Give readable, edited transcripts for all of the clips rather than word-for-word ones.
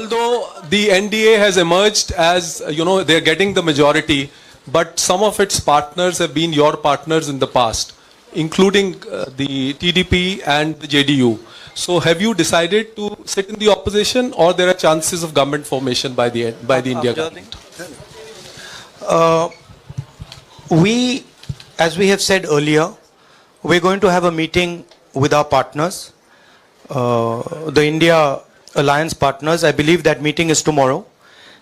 Although the NDA has emerged as, they're getting the majority, but some of its partners have been your partners in the past, including the TDP and the JDU. So have you decided to sit in the opposition, or there are chances of government formation by the India government? As we have said earlier, we're going to have a meeting with our partners, the India Alliance partners. I believe that meeting is tomorrow,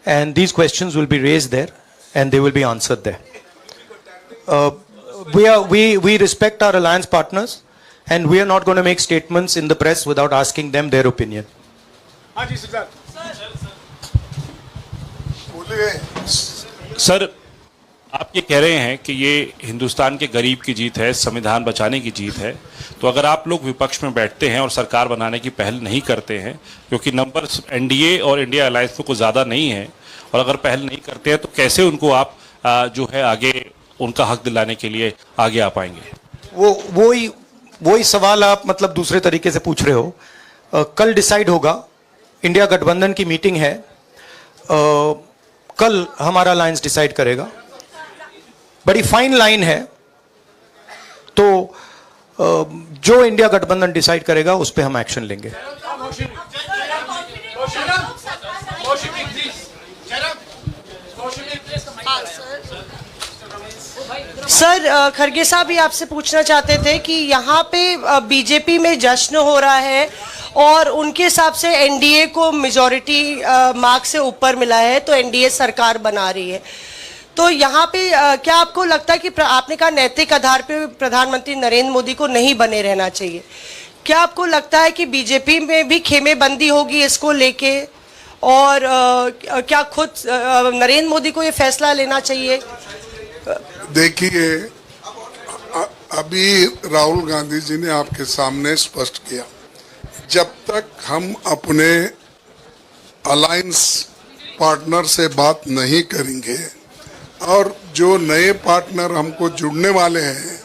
and these questions will be raised there and they will be answered there. We respect our alliance partners, and we are not going to make statements in the press without asking them their opinion. Sir, आप ये कह रहे हैं कि ये हिंदुस्तान के गरीब की जीत है, संविधान बचाने की जीत है, तो अगर आप लोग विपक्ष में बैठते हैं और सरकार बनाने की पहल नहीं करते हैं, क्योंकि नंबर एनडीए और इंडिया अलायंस में कुछ ज़्यादा नहीं है, और अगर पहल नहीं करते हैं तो कैसे उनको आप जो है आगे उनका हक दिलाने के लिए आगे आ पाएंगे? वही सवाल आप मतलब दूसरे तरीके से पूछ रहे हो। कल डिसाइड होगा, इंडिया गठबंधन की मीटिंग है, कल हमारा अलायंस डिसाइड करेगा। बड़ी फाइन लाइन है, तो जो इंडिया गठबंधन डिसाइड करेगा उस पे हम एक्शन लेंगे। सर, खरगे साहब ये आपसे पूछना चाहते थे कि यहाँ पे बीजेपी में जश्न हो रहा है और उनके हिसाब से एनडीए को मेजॉरिटी मार्क से ऊपर मिला है, तो एनडीए सरकार बना रही है। तो यहाँ पे क्या आपको लगता है कि आपने कहा नैतिक आधार पे प्रधानमंत्री नरेंद्र मोदी को नहीं बने रहना चाहिए, क्या आपको लगता है कि बीजेपी में भी खेमेबंदी होगी इसको लेके, और क्या खुद नरेंद्र मोदी को ये फैसला लेना चाहिए? देखिए, अभी राहुल गांधी जी ने आपके सामने स्पष्ट किया, जब तक हम अपने अलायंस पार्टनर से बात नहीं करेंगे और जो नए पार्टनर हमको जुड़ने वाले हैं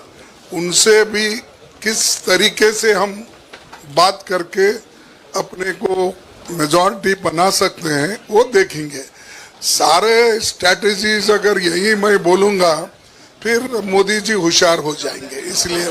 उनसे भी किस तरीके से हम बात करके अपने को मेजॉरिटी बना सकते हैं वो देखेंगे। सारे स्ट्रैटेजीज अगर यही मैं बोलूँगा फिर मोदी जी होशियार हो जाएंगे, इसलिए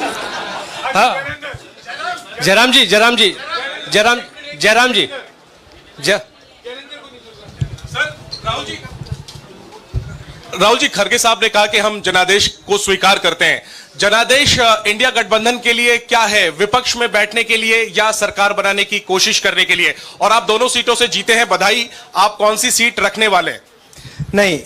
राहुल जी, खरगे साहब ने कहा कि हम जनादेश को स्वीकार करते हैं। जनादेश इंडिया गठबंधन के लिए क्या है? विपक्ष में बैठने के लिए या सरकार बनाने की कोशिश करने के लिए? और आप दोनों सीटों से जीते हैं, बधाई। आप कौन सी सीट रखने वाले हैं? नहीं,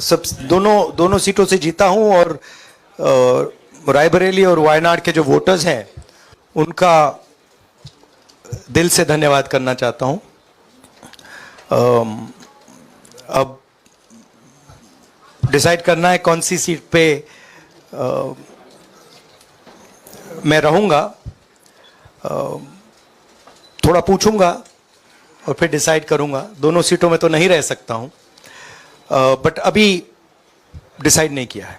सब दोनों सीटों से जीता हूं, और रायबरेली और वायनाड के जो वोटर्स हैं उनका दिल से धन्यवाद करना चाहता हूं। अब डिसाइड करना है कौन सी सीट पे मैं रहूंगा, थोड़ा पूछूंगा और फिर डिसाइड करूंगा। दोनों सीटों में तो नहीं रह सकता हूं, बट अभी डिसाइड नहीं किया है।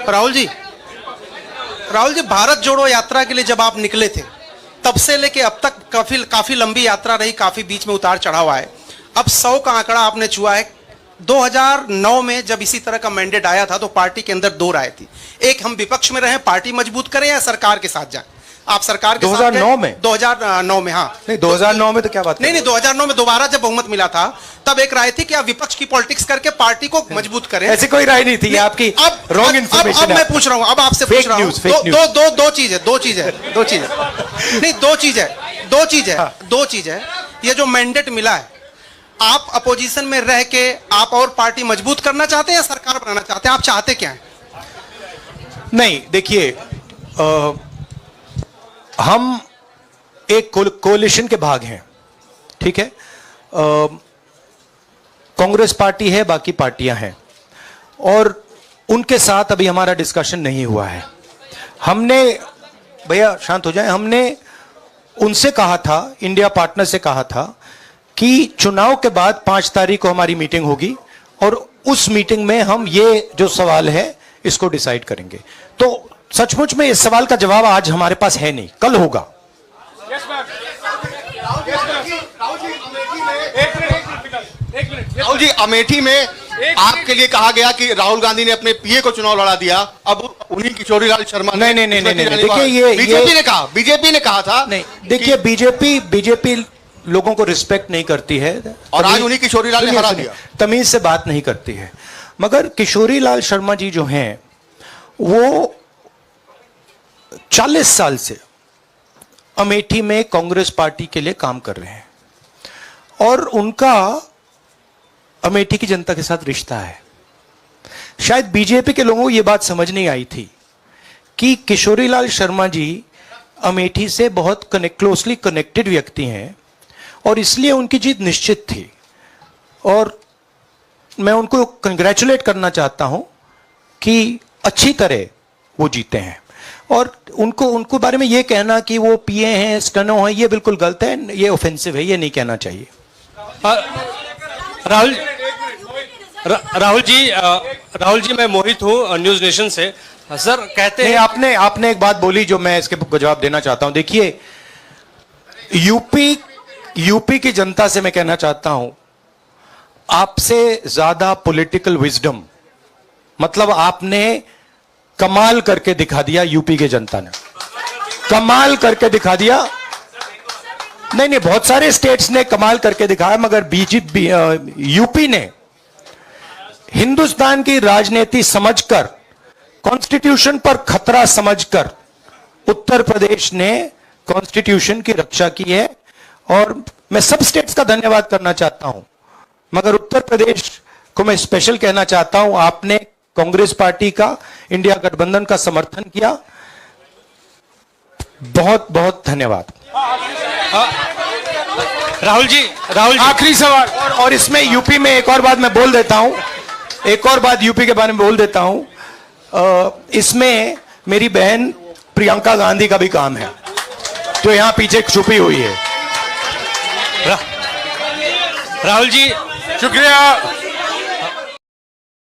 राहुल जी, भारत जोड़ो यात्रा के लिए जब आप निकले थे तब से लेके अब तक काफी लंबी यात्रा रही, काफी बीच में उतार चढ़ाव आए। अब 100 का आंकड़ा आपने छुआ है। 2009 में जब इसी तरह का मैंडेट आया था तो पार्टी के अंदर दो राय थी, एक हम विपक्ष में रहें, पार्टी मजबूत करें, या सरकार के साथ जाएं। आप सरकार के 2009 में 2009 में हाँ नहीं, 2009 में तो क्या बात नहीं 2009 में दोबारा जब बहुमत मिला था तब एक राय थी कि आप विपक्ष की पॉलिटिक्स करके पार्टी को मजबूत करें। ऐसी कोई राय नहीं थी, आपकी रॉन्ग इन्फॉर्मेशन। अब मैं पूछ रहा हूं, अब आपसे पूछ रहा हूं, दो चीज है। ये जो मैंडेट मिला है, आप अपोजिशन में रह के आप और पार्टी मजबूत करना चाहते हैं या सरकार बनाना चाहते हैं? आप चाहते क्या है? नहीं, देखिए, हम एक कोलिशन के भाग हैं, ठीक है। कांग्रेस पार्टी है, बाकी पार्टियां हैं, और उनके साथ अभी हमारा डिस्कशन नहीं हुआ है। हमने, भैया शांत हो जाए, हमने उनसे कहा था, इंडिया पार्टनर से कहा था कि चुनाव के बाद 5 तारीख को हमारी मीटिंग होगी और उस मीटिंग में हम ये जो सवाल है इसको डिसाइड करेंगे। तो सचमुच में इस सवाल का जवाब आज हमारे पास है नहीं, कल होगा। राहुल जी, अमेठी में आपके लिए कहा गया कि राहुल गांधी ने अपने पीए को चुनाव लड़ा दिया, अब उन्हीं किशोरीलाल शर्मा ने नहीं, देखिए ये बीजेपी ने कहा था नहीं, देखिए बीजेपी लोगों को रिस्पेक्ट नहीं करती है और आज उन्हीं किशोरीलाल ने हरा दिया। तमीज से बात नहीं करती है। मगर किशोरीलाल शर्मा जी जो हैं वो 40 साल से अमेठी में कांग्रेस पार्टी के लिए काम कर रहे हैं और उनका अमेठी की जनता के साथ रिश्ता है। शायद बीजेपी के लोगों को यह बात समझ नहीं आई थी कि किशोरीलाल शर्मा जी अमेठी से बहुत क्लोजली कनेक्टेड व्यक्ति हैं और इसलिए उनकी जीत निश्चित थी। और मैं उनको कंग्रेचुलेट करना चाहता हूं कि अच्छी तरह वो जीते हैं। और उनको बारे में ये कहना कि वो पीए हैं, स्टनो हैं, ये बिल्कुल गलत है, ये ऑफेंसिव है, ये नहीं कहना चाहिए। राहुल जी मैं मोहित हूँ न्यूज नेशन से। सर कहते हैं आपने एक बात बोली जो मैं इसके जवाब देना चाहता हूं। देखिए यूपी की जनता से मैं कहना चाहता हूं, आपसे ज्यादा पॉलिटिकल विजडम, मतलब आपने कमाल करके दिखा दिया। यूपी की जनता ने कमाल करके दिखा दिया। नहीं, बहुत सारे स्टेट्स ने कमाल करके दिखाया, मगर बीजेपी यूपी ने हिंदुस्तान की राजनीति समझकर, कॉन्स्टिट्यूशन पर खतरा समझकर उत्तर प्रदेश ने कॉन्स्टिट्यूशन की रक्षा की है। और मैं सब स्टेट्स का धन्यवाद करना चाहता हूं, मगर उत्तर प्रदेश को मैं स्पेशल कहना चाहता हूं, आपने कांग्रेस पार्टी का, इंडिया गठबंधन का समर्थन किया। बहुत बहुत धन्यवाद। राहुल जी आखिरी सवाल। और इसमें यूपी में एक और बात मैं बोल देता हूं, एक और बात यूपी के बारे में बोल देता हूं। इसमें मेरी बहन प्रियंका गांधी का भी काम है, जो यहां पीछे छुपी हुई है। राहुल जी शुक्रिया।